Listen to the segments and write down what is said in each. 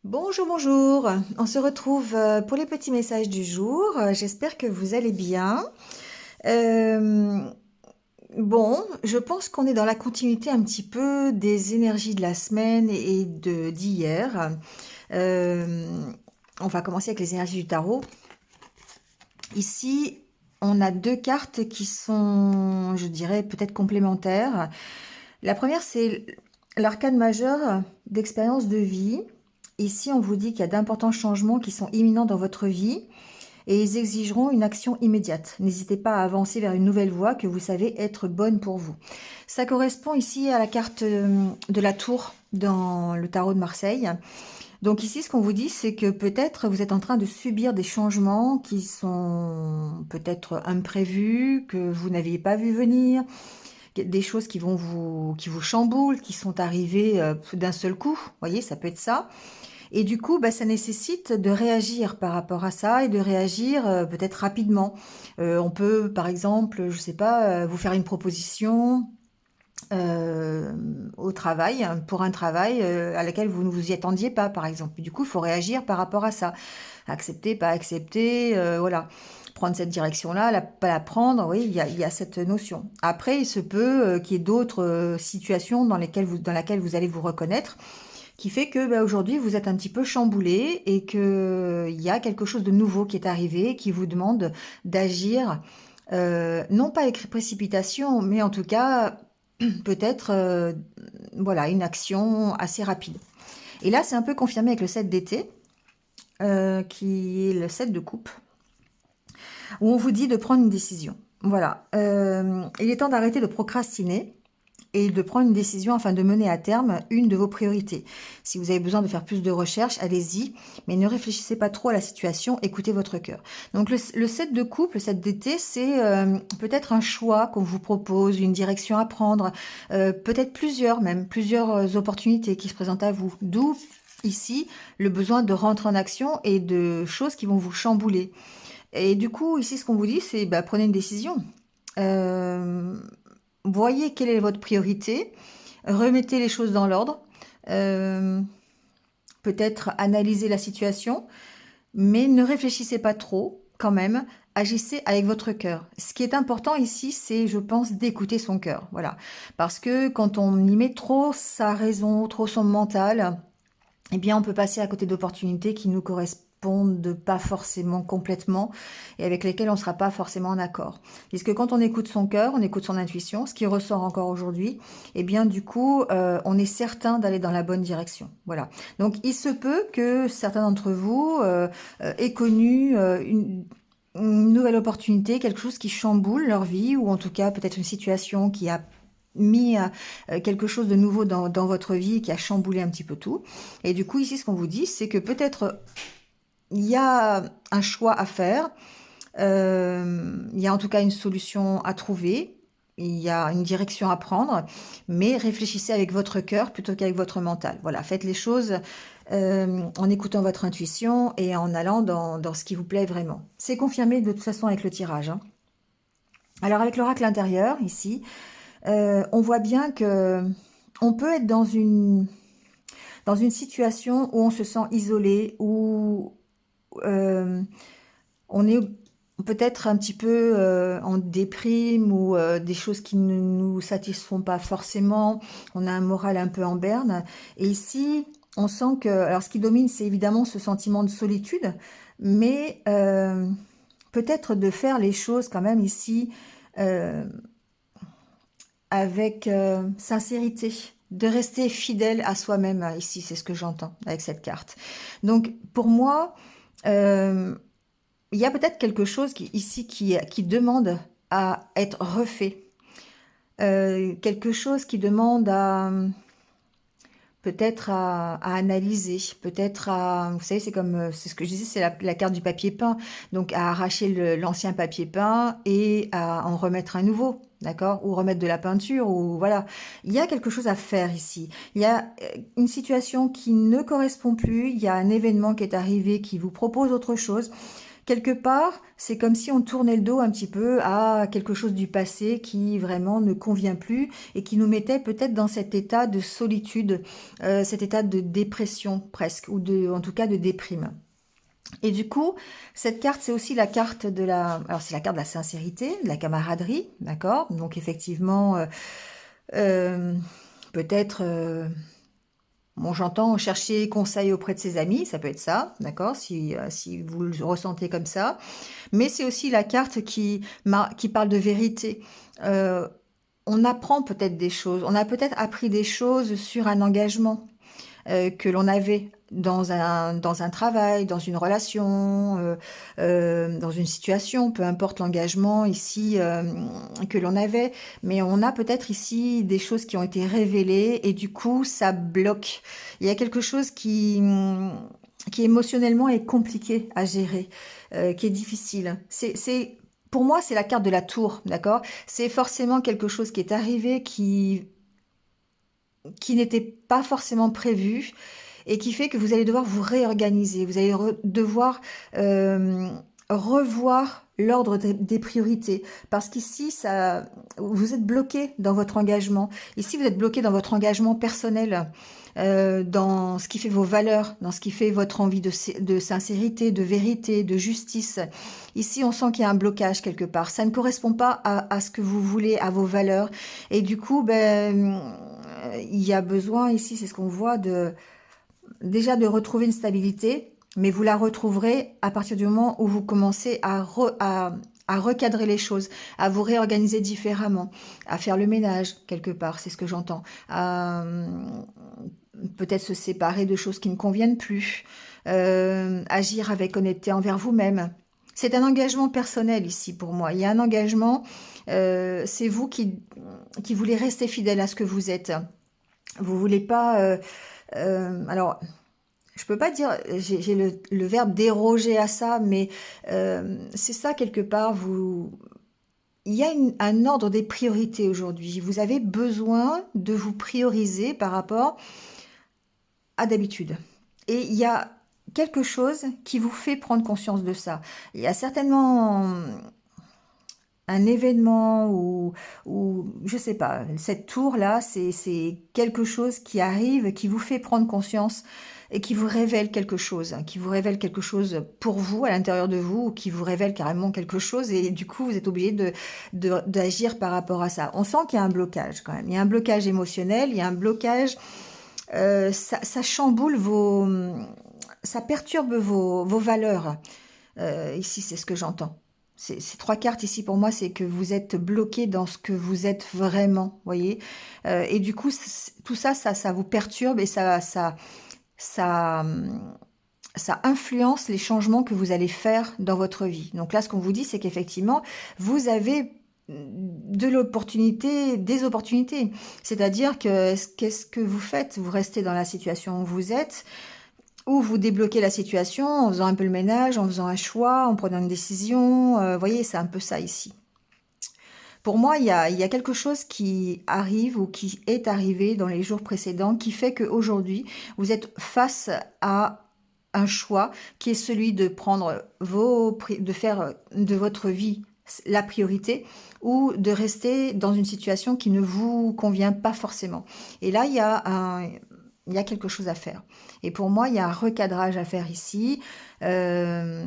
Bonjour, bonjour. On se retrouve pour les petits messages du jour. J'espère que vous allez bien. Euh, bon, je pense qu'on est dans la continuité un petit peu des énergies de la semaine et de d'hier. Euh, on va commencer avec les énergies du tarot. Ici, on a deux cartes qui sont, je dirais, peut-être complémentaires. La première, c'est l'arcane majeur d'expérience de vie. Ici, on vous dit qu'il y a d'importants changements qui sont imminents dans votre vie et ils exigeront une action immédiate. N'hésitez pas à avancer vers une nouvelle voie que vous savez être bonne pour vous. Ça correspond ici à la carte de la tour dans le tarot de Marseille. Donc ici, ce qu'on vous dit, c'est que peut-être vous êtes en train de subir des changements qui sont peut-être imprévus, que vous n'aviez pas vu venir, des choses qui vous chamboulent, qui sont arrivées d'un seul coup. Vous voyez, ça peut être ça. Et du coup, bah, ça nécessite de réagir par rapport à ça et de réagir peut-être rapidement. On peut, par exemple, je sais pas, vous faire une proposition au travail, pour un travail à laquelle vous ne vous y attendiez pas, par exemple. Du coup, il faut réagir par rapport à ça. Accepter, pas accepter, voilà. Prendre cette direction-là, pas la prendre, oui, il y a cette notion. Après, il se peut qu'il y ait d'autres situations dans laquelle vous allez vous reconnaître qui fait que bah, aujourd'hui vous êtes un petit peu chamboulé et que il y a quelque chose de nouveau qui est arrivé, qui vous demande d'agir, non pas avec précipitation, mais en tout cas peut-être voilà une action assez rapide. Et là, c'est un peu confirmé avec le 7 d'été, qui est le 7 de coupe, où on vous dit de prendre une décision. Voilà, il est temps d'arrêter de procrastiner et de prendre une décision afin de mener à terme une de vos priorités. Si vous avez besoin de faire plus de recherches, allez-y, mais ne réfléchissez pas trop à la situation, écoutez votre cœur. Donc le set de couple, le set d'été, c'est peut-être un choix qu'on vous propose, une direction à prendre, peut-être plusieurs opportunités qui se présentent à vous. D'où ici le besoin de rentrer en action et de choses qui vont vous chambouler. Et du coup, ici, ce qu'on vous dit, c'est bah, prenez une décision. Euh, Voyez quelle est votre priorité, remettez les choses dans l'ordre, euh, peut-être analysez la situation, mais ne réfléchissez pas trop quand même, agissez avec votre cœur. Ce qui est important ici, c'est, je pense, d'écouter son cœur. Voilà. Parce que quand on y met trop sa raison, trop son mental, eh bien, on peut passer à côté d'opportunités qui nous correspondent pas forcément complètement et avec lesquelles on ne sera pas forcément en accord. Puisque quand on écoute son cœur, on écoute son intuition, ce qui ressort encore aujourd'hui, eh bien, du coup, on est certain d'aller dans la bonne direction. Voilà. Donc, il se peut que certains d'entre vous aient connu une nouvelle opportunité, quelque chose qui chamboule leur vie, ou en tout cas peut-être une situation qui a mis quelque chose de nouveau dans votre vie qui a chamboulé un petit peu tout. Et du coup, ici, ce qu'on vous dit, c'est que peut-être il y a un choix à faire, il y a en tout cas une solution à trouver, il y a une direction à prendre, mais réfléchissez avec votre cœur plutôt qu'avec votre mental. Voilà, faites les choses en écoutant votre intuition et en allant dans ce qui vous plaît vraiment. C'est confirmé de toute façon avec le tirage, hein. Alors avec l'oracle intérieur, ici, on voit bien que on peut être dans une situation où on se sent isolé, où euh, on est peut-être un petit peu en déprime ou des choses qui ne nous satisfont pas forcément. On a un moral un peu en berne. Et ici, on sent que, alors ce qui domine, c'est évidemment ce sentiment de solitude, mais peut-être de faire les choses quand même ici euh, avec sincérité, de rester fidèle à soi-même ici, c'est ce que j'entends avec cette carte. Donc pour moi, euh, il y a peut-être quelque chose ici qui demande à être refait. Quelque chose qui demande à peut-être à analyser, peut-être à, vous savez, c'est comme, c'est ce que je disais, c'est la carte du papier peint, donc à arracher l'ancien papier peint et à en remettre un nouveau, d'accord, ou remettre de la peinture, ou voilà. Il y a quelque chose à faire ici. Il y a une situation qui ne correspond plus, il y a un événement qui est arrivé qui vous propose autre chose, Quelque part, c'est comme si on tournait le dos un petit peu à quelque chose du passé qui vraiment ne convient plus et qui nous mettait peut-être dans cet état de solitude, cet état de dépression presque, ou en tout cas de déprime. Et du coup, cette carte, c'est aussi la carte de alors c'est la carte de la sincérité, de la camaraderie, d'accord? Donc effectivement, euh, peut-être, bon, j'entends chercher conseil auprès de ses amis, ça peut être ça, d'accord? Si vous le ressentez comme ça. Mais c'est aussi la carte qui parle de vérité. Euh, on apprend peut-être des choses, on a peut-être appris des choses sur un engagement que l'on avait dans un travail, dans une relation, dans une situation, peu importe l'engagement ici que l'on avait, mais on a peut-être ici des choses qui ont été révélées et du coup ça bloque. Il y a quelque chose qui émotionnellement est compliqué à gérer, qui est difficile. Pour moi, c'est la carte de la tour, d'accord? C'est forcément quelque chose qui est arrivé, qui n'était pas forcément prévu et qui fait que vous allez devoir vous réorganiser. Vous allez devoir euh, revoir l'ordre des priorités. Parce qu'ici, vous êtes bloqué dans votre engagement. Ici, vous êtes bloqué dans votre engagement personnel, dans ce qui fait vos valeurs, dans ce qui fait votre envie de sincérité, de vérité, de justice. Ici, on sent qu'il y a un blocage quelque part. Ça ne correspond pas à ce que vous voulez, à vos valeurs. Et du coup, ben, il y a besoin ici, c'est ce qu'on voit, déjà de retrouver une stabilité, mais vous la retrouverez à partir du moment où vous commencez à recadrer les choses, à vous réorganiser différemment, à faire le ménage quelque part, c'est ce que j'entends, à peut-être se séparer de choses qui ne conviennent plus, agir avec honnêteté envers vous-même. C'est un engagement personnel ici pour moi. Il y a un engagement, c'est vous qui voulez rester fidèle à ce que vous êtes. Vous voulez pas. Alors, je peux pas dire, j'ai le verbe déroger à ça, mais c'est ça quelque part. Il y a un ordre des priorités aujourd'hui. Vous avez besoin de vous prioriser par rapport à d'habitude. Et il y a quelque chose qui vous fait prendre conscience de ça. Il y a certainement un événement ou je sais pas, cette tour-là, c'est quelque chose qui arrive, qui vous fait prendre conscience et qui vous révèle quelque chose, hein, qui vous révèle quelque chose pour vous, à l'intérieur de vous, ou qui vous révèle carrément quelque chose et du coup, vous êtes obligé d'agir par rapport à ça. On sent qu'il y a un blocage quand même. Il y a un blocage émotionnel, il y a un blocage, ça chamboule ça perturbe vos valeurs. Ici, c'est ce que j'entends. Ces trois cartes ici pour moi, c'est que vous êtes bloqué dans ce que vous êtes vraiment, voyez. Et du coup, tout ça, ça vous perturbe et ça, ça influence les changements que vous allez faire dans votre vie. Donc là, ce qu'on vous dit, c'est qu'effectivement, vous avez de l'opportunité, des opportunités. C'est-à-dire que qu'est-ce que vous faites? Vous restez dans la situation où vous êtes, ou vous débloquez la situation en faisant un peu le ménage, en faisant un choix, en prenant une décision. Vous voyez, c'est un peu ça ici. Pour moi, il y a quelque chose qui arrive ou qui est arrivé dans les jours précédents qui fait qu'aujourd'hui, vous êtes face à un choix qui est celui de de faire de votre vie la priorité ou de rester dans une situation qui ne vous convient pas forcément. Et là, il y a quelque chose à faire. Et pour moi, il y a un recadrage à faire ici. Euh,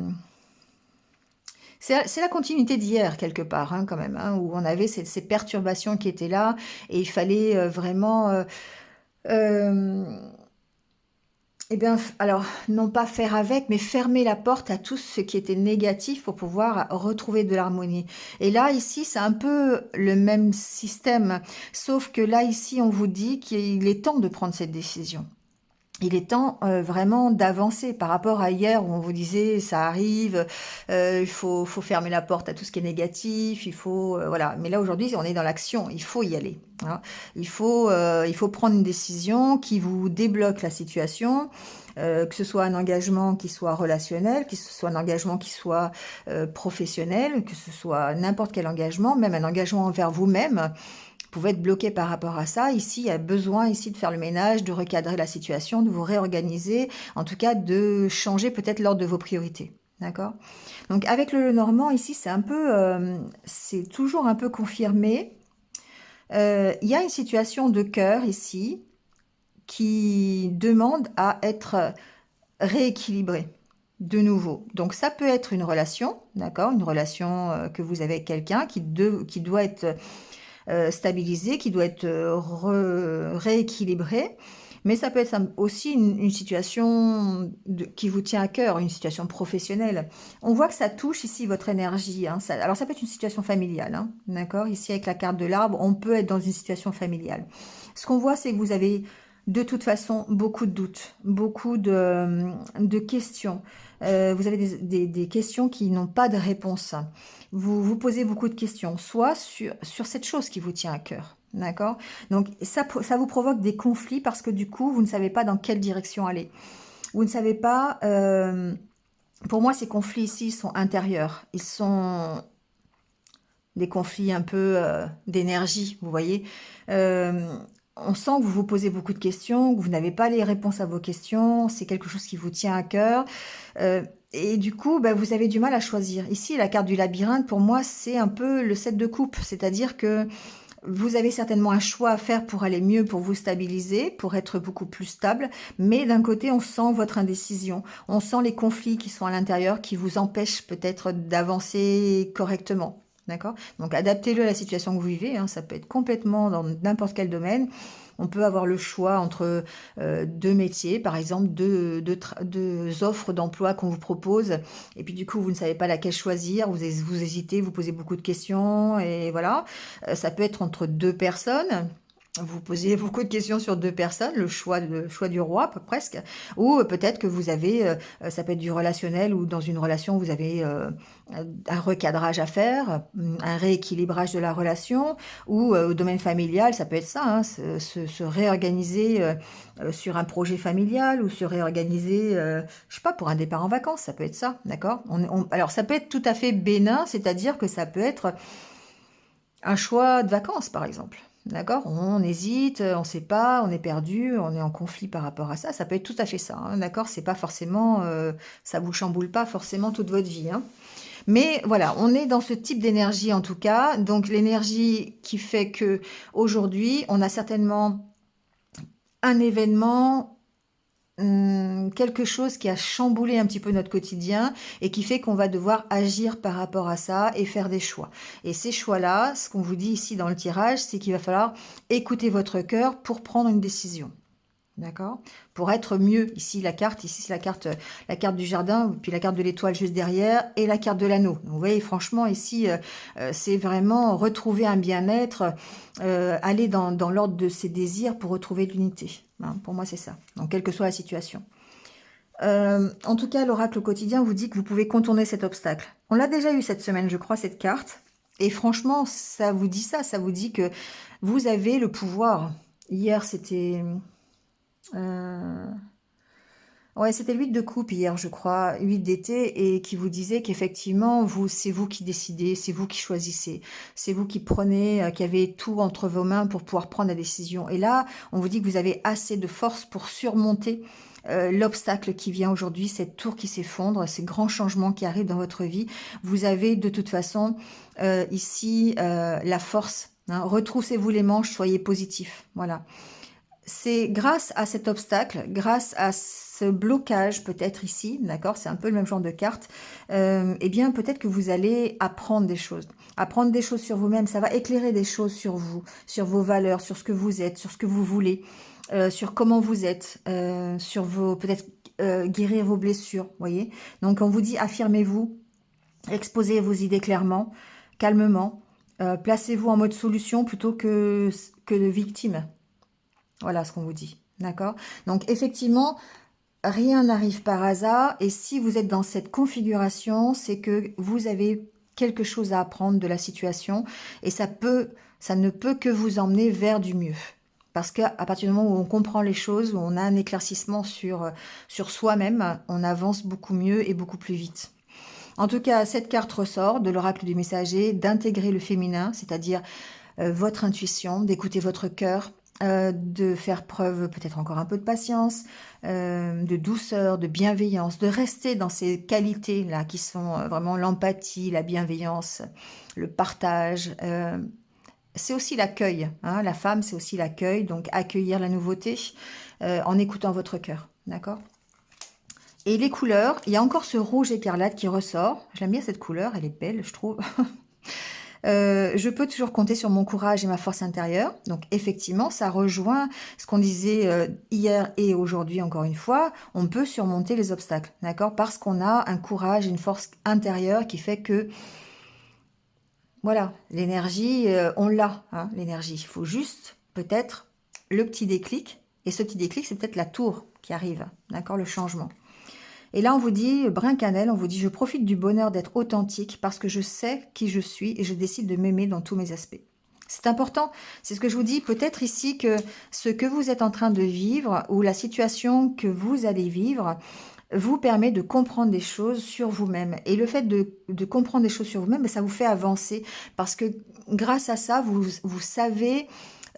c'est la continuité d'hier, quelque part, hein, quand même, hein, où on avait ces perturbations qui étaient là, et il fallait vraiment, euh, eh bien, alors, non pas faire avec, mais fermer la porte à tout ce qui était négatif pour pouvoir retrouver de l'harmonie. Et là, ici, c'est un peu le même système, sauf que là, ici, on vous dit qu'il est temps de prendre cette décision. Il est temps vraiment d'avancer par rapport à hier où on vous disait ça arrive, il faut fermer la porte à tout ce qui est négatif, il faut voilà. Mais là aujourd'hui on est dans l'action, il faut y aller, hein. Il faut prendre une décision qui vous débloque la situation, que ce soit un engagement qui soit relationnel, que ce soit un engagement qui soit professionnel, que ce soit n'importe quel engagement, même un engagement envers vous-même pouvez être bloqué par rapport à ça. Ici, il y a besoin ici de faire le ménage, de recadrer la situation, de vous réorganiser, en tout cas de changer peut-être l'ordre de vos priorités. D'accord? Donc avec le Lenormand ici, c'est un peu, c'est toujours un peu confirmé. Il y a une situation de cœur ici qui demande à être rééquilibrée de nouveau. Donc ça peut être une relation, d'accord? Une relation que vous avez avec quelqu'un qui doit être stabilisée, qui doit être rééquilibrée. Mais ça peut être aussi une situation qui vous tient à cœur, une situation professionnelle. On voit que ça touche ici votre énergie, hein. Alors ça peut être une situation familiale, hein, d'accord? Ici avec la carte de l'arbre, on peut être dans une situation familiale. Ce qu'on voit, c'est que vous avez de toute façon beaucoup de doutes, beaucoup de questions. Vous avez des questions qui n'ont pas de réponse. Vous vous posez beaucoup de questions, soit sur cette chose qui vous tient à cœur. D'accord? Donc ça vous provoque des conflits parce que du coup, vous ne savez pas dans quelle direction aller. Vous ne savez pas... pour moi, ces conflits ici sont intérieurs. Ils sont des conflits un peu d'énergie, vous voyez. On sent que vous vous posez beaucoup de questions, que vous n'avez pas les réponses à vos questions, c'est quelque chose qui vous tient à cœur. Et du coup, bah, vous avez du mal à choisir. Ici, la carte du labyrinthe, pour moi, c'est un peu le 7 de coupe, c'est-à-dire que vous avez certainement un choix à faire pour aller mieux, pour vous stabiliser, pour être beaucoup plus stable. Mais d'un côté, on sent votre indécision. On sent les conflits qui sont à l'intérieur, qui vous empêchent peut-être d'avancer correctement. D'accord? Donc, adaptez-le à la situation que vous vivez, hein. Ça peut être complètement dans n'importe quel domaine. On peut avoir le choix entre deux métiers, par exemple, deux offres d'emploi qu'on vous propose. Et puis, du coup, vous ne savez pas laquelle choisir. Vous hésitez, vous posez beaucoup de questions. Et voilà. Ça peut être entre deux personnes. Vous posez beaucoup de questions sur deux personnes, le choix du roi presque, ou peut-être que vous avez, ça peut être du relationnel ou dans une relation vous avez un recadrage à faire, un rééquilibrage de la relation, ou au domaine familial, ça peut être ça, hein, se réorganiser sur un projet familial ou se réorganiser, je sais pas, pour un départ en vacances, ça peut être ça, d'accord? Alors ça peut être tout à fait bénin, c'est-à-dire que ça peut être un choix de vacances, par exemple. D'accord? On hésite, on ne sait pas, on est perdu, on est en conflit par rapport à ça. Ça peut être tout à fait ça, hein, d'accord? C'est pas forcément, ça vous chamboule pas forcément toute votre vie, hein. Mais voilà, on est dans ce type d'énergie en tout cas. Donc l'énergie qui fait que aujourd'hui, on a certainement un événement, quelque chose qui a chamboulé un petit peu notre quotidien et qui fait qu'on va devoir agir par rapport à ça et faire des choix. Et ces choix-là, ce qu'on vous dit ici dans le tirage, c'est qu'il va falloir écouter votre cœur pour prendre une décision. D'accord? Pour être mieux. Ici c'est la carte du jardin, puis la carte de l'étoile juste derrière, et la carte de l'anneau. Donc, vous voyez, franchement, ici, c'est vraiment retrouver un bien-être, aller dans l'ordre de ses désirs pour retrouver l'unité. Hein, pour moi, c'est ça. Donc, quelle que soit la situation. En tout cas, l'oracle au quotidien vous dit que vous pouvez contourner cet obstacle. On l'a déjà eu cette semaine, je crois, cette carte. Et franchement, ça vous dit ça. Ça vous dit que vous avez le pouvoir. Hier, c'était... ouais, c'était le 8 de coupe hier, je crois, 8 d'été, et qui vous disait qu'effectivement, c'est vous qui décidez, c'est vous qui choisissez, c'est vous qui prenez, qui avez tout entre vos mains pour pouvoir prendre la décision. Et là, on vous dit que vous avez assez de force pour surmonter l'obstacle qui vient aujourd'hui, cette tour qui s'effondre, ces grands changements qui arrivent dans votre vie. Vous avez de toute façon ici la force. Hein. Retroussez-vous les manches, soyez positif. Voilà. C'est grâce à cet obstacle, grâce à ce blocage peut-être ici, d'accord, c'est un peu le même genre de carte, eh bien peut-être que vous allez apprendre des choses sur vous-même, ça va éclairer des choses sur vous, sur vos valeurs, sur ce que vous êtes, sur ce que vous voulez, sur comment vous êtes, sur vos, peut-être guérir vos blessures, voyez. Donc on vous dit affirmez-vous, exposez vos idées clairement, calmement, placez-vous en mode solution plutôt que de victime. Voilà ce qu'on vous dit, d'accord? Donc effectivement, rien n'arrive par hasard et si vous êtes dans cette configuration, c'est que vous avez quelque chose à apprendre de la situation et ça ne peut que vous emmener vers du mieux. Parce qu'à partir du moment où on comprend les choses, où on a un éclaircissement sur soi-même, on avance beaucoup mieux et beaucoup plus vite. En tout cas, cette carte ressort de l'oracle du messager d'intégrer le féminin, c'est-à-dire votre intuition, d'écouter votre cœur, de faire preuve peut-être encore un peu de patience, de douceur, de bienveillance, de rester dans ces qualités-là qui sont vraiment l'empathie, la bienveillance, le partage. C'est aussi l'accueil, hein. La femme, c'est aussi l'accueil, donc accueillir la nouveauté en écoutant votre cœur, d'accord? Et les couleurs, il y a encore ce rouge écarlate qui ressort. J'aime bien cette couleur, elle est belle, je trouve. Je peux toujours compter sur mon courage et ma force intérieure. Donc effectivement, ça rejoint ce qu'on disait hier et aujourd'hui encore une fois. On peut surmonter les obstacles, d'accord? Parce qu'on a un courage, une force intérieure qui fait que, voilà, l'énergie, on l'a, hein, l'énergie. Il faut juste peut-être le petit déclic. Et ce petit déclic, c'est peut-être la tour qui arrive, d'accord? Le changement. Et là, on vous dit, brin cannelle, on vous dit, je profite du bonheur d'être authentique parce que je sais qui je suis et je décide de m'aimer dans tous mes aspects. C'est important, c'est ce que je vous dis, peut-être ici que ce que vous êtes en train de vivre ou la situation que vous allez vivre vous permet de comprendre des choses sur vous-même. Et le fait de comprendre des choses sur vous-même, ça vous fait avancer parce que grâce à ça, vous savez,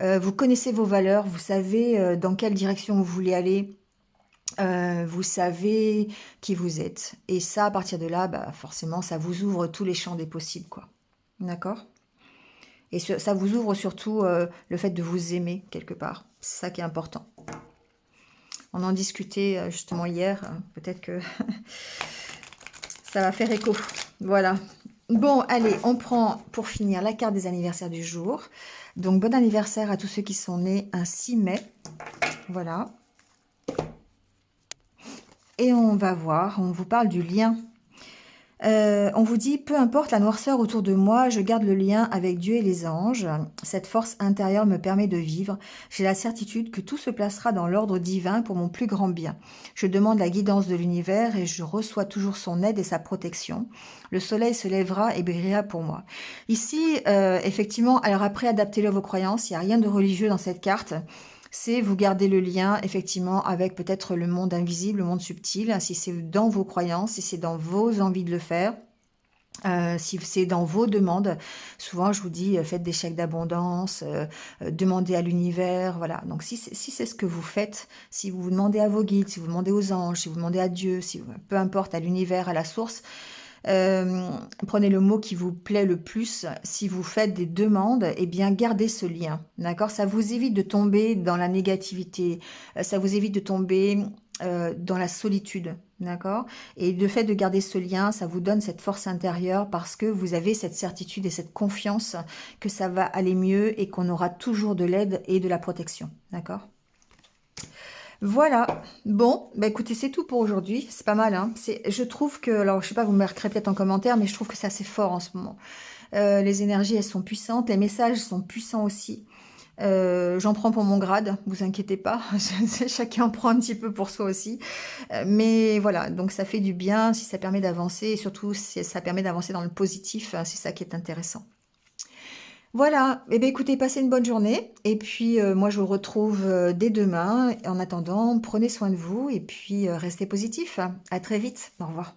vous connaissez vos valeurs, vous savez dans quelle direction vous voulez aller. Vous savez qui vous êtes. Et ça, à partir de là, bah, forcément, ça vous ouvre tous les champs des possibles, quoi. D'accord? Et ça vous ouvre surtout le fait de vous aimer, quelque part. C'est ça qui est important. On en discutait justement hier. Peut-être que ça va faire écho. Voilà. Bon, allez, on prend pour finir la carte des anniversaires du jour. Donc, bon anniversaire à tous ceux qui sont nés un 6 mai. Voilà. Et on va voir, on vous parle du lien. On vous dit, peu importe la noirceur autour de moi, je garde le lien avec Dieu et les anges. Cette force intérieure me permet de vivre. J'ai la certitude que tout se placera dans l'ordre divin pour mon plus grand bien. Je demande la guidance de l'univers et je reçois toujours son aide et sa protection. Le soleil se lèvera et brillera pour moi. Ici, effectivement, alors après, adaptez-le à vos croyances. Il n'y a rien de religieux dans cette carte. C'est vous gardez le lien effectivement avec peut-être le monde invisible, le monde subtil, si c'est dans vos croyances, si c'est dans vos envies de le faire. Si c'est dans vos demandes, souvent je vous dis faites des chèques d'abondance, demandez à l'univers, voilà. Donc si c'est ce que vous faites, si vous demandez à vos guides, si vous demandez aux anges, si vous demandez à Dieu, si, peu importe, à l'univers, à la source, prenez le mot qui vous plaît le plus. Si vous faites des demandes, eh bien gardez ce lien, d'accord? Ça vous évite de tomber dans la négativité, ça vous évite de tomber dans la solitude, d'accord? Et le fait de garder ce lien, ça vous donne cette force intérieure parce que vous avez cette certitude et cette confiance que ça va aller mieux et qu'on aura toujours de l'aide et de la protection, d'accord? Voilà, bon, bah écoutez, c'est tout pour aujourd'hui, c'est pas mal, hein. Je trouve que, alors je sais pas, vous me marquerez peut-être en commentaire, mais je trouve que c'est assez fort en ce moment. Les énergies, elles sont puissantes, les messages sont puissants aussi. J'en prends pour mon grade, vous inquiétez pas, chacun en prend un petit peu pour soi aussi. Mais voilà, donc ça fait du bien si ça permet d'avancer, et surtout si ça permet d'avancer dans le positif, c'est ça qui est intéressant. Voilà, eh bien écoutez, passez une bonne journée et puis moi je vous retrouve dès demain. En attendant, prenez soin de vous et puis restez positif. À très vite, au revoir.